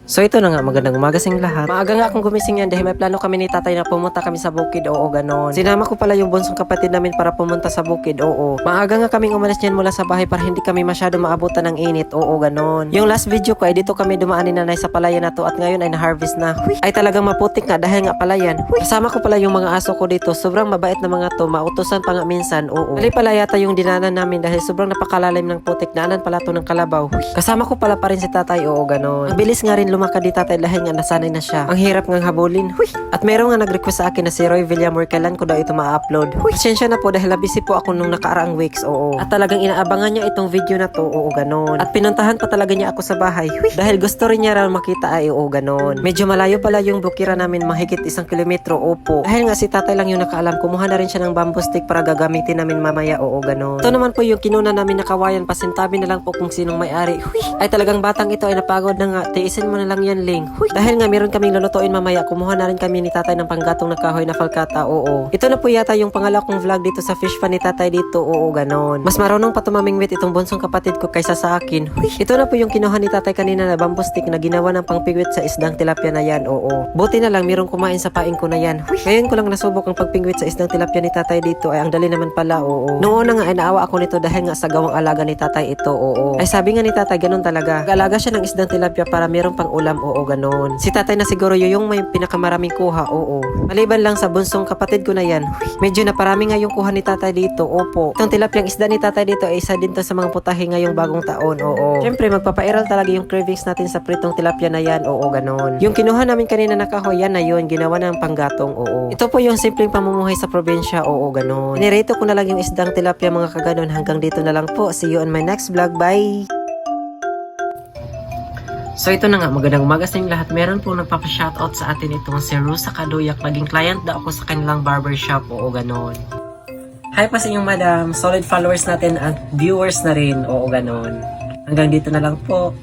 So ito na nga, magandang umaga sa inyong lahat. Maaga nga akong gumising yan dahil may plano kami ni tatay na pumunta kami sa bukid, oo ganon. Sinama ko pala yung bunsong kapatid namin para pumunta sa bukid, oo. Maaga nga kaming umalis niyan mula sa bahay para hindi kami masyado maabutan ng init, oo ganon. Yung last video ko ay dito kami dumaan ni nanay sa palayan na to at ngayon ay na-harvest na. Huy, ay talagang maputik nga dahil nga palayan. Huy, kasama ko pala yung mga aso ko dito, sobrang mabait na mga to, mautusan pa nga minsan, oo. Mali pala yata yung dinanan namin dahil sobrang napakalalim ng putik, daanan pala to ng kalabaw. Huy, kasama ko pala pa rin si tatay, oo ganon. Ang bilis nga rin lumakad di tatay dahil nga nasanay na siya. Ang hirap ngang habulin. Huy! At meron nga nag-request sa akin na si Roy Villamor kailan ko daw ito ma-upload. Huy! Pasensya na po dahil busy po ako nung nakaraang weeks, oo. At talagang inaabangan niya itong video na to, oo ganon. At pinuntahan pa talaga niya ako sa bahay. Huy! Dahil gusto rin niya raw makita ay oo ganon. Medyo malayo pala yung bukira namin, mahigit 1 kilometro, opo. Dahil nga si tatay lang yung nakaalam, kumuha na rin siya ng bamboo stick para gagamitin namin mamaya, oo ganon. Ito naman po yung kinuna namin na kawayan, pasintabi na lang po kung sinong may-ari. Huy! Ay talagang batang ito ay napagod na nga, tiisin mo na lang yan, Ling. Huy! Dahil nga meron kaming lulutuin mamaya, kumuha na rin kami ni tatay ng panggatong na kahoy na falkata, oo. Ito na po yata yung pangalaw kong vlog dito sa fish pan ni tatay dito, oo ganon. Mas marunong pa tumamingwit itong bunsong kapatid ko kaysa sa akin. Huy! Ito na po yung kinuha ni tatay kanina na bamboo stick na ginawa ng pangpingwit sa isdang tilapia na yan, oo. Buti na lang merong kumain sa paing ko na yan. Huy! Ngayon ko lang nasubok ang pagpingwit sa isdang tilapia ni tatay dito, ay ang dali naman pala, oo. Noong una nga ay naawa ako nito dahil nga sa gawang alaga ni tatay ito, oo. Ay sabi nga ni tatay ganun talaga. Mag-alaga siya ng isdang tilapia para merong pang ulam, oo ganon. Si tatay na siguro yung may pinakamaraming kuha, oo. Maliban lang sa bunsong kapatid ko na yan. Huy, medyo naparami nga yung kuha ni tatay dito, opo. Itong tilapyang isda ni tatay dito ay isa din to sa mga putahe ngayong bagong taon, oo. Siyempre magpapairal talaga yung cravings natin sa pritong tilapia na yan, oo ganon. Yung kinuha namin kanina na kahoy, yan na yun, ginawa ng panggatong, oo. Ito po yung simpleng pamumuhay sa probinsya, oo ganon. Nirito ko na lang yung isdang tilapia mga kaganon. Hanggang dito na lang po. See you on my next vlog. Bye! So ito na nga, magandang umaga sa inyong lahat. Meron pong nagpapa-shoutout sa atin itong si Rusa Kaduyak. Naging client daw ako sa kanilang barbershop. Oo, ganon. Hi pa sa inyong madam. Solid followers natin at viewers na rin. Oo, ganon. Hanggang dito na lang po.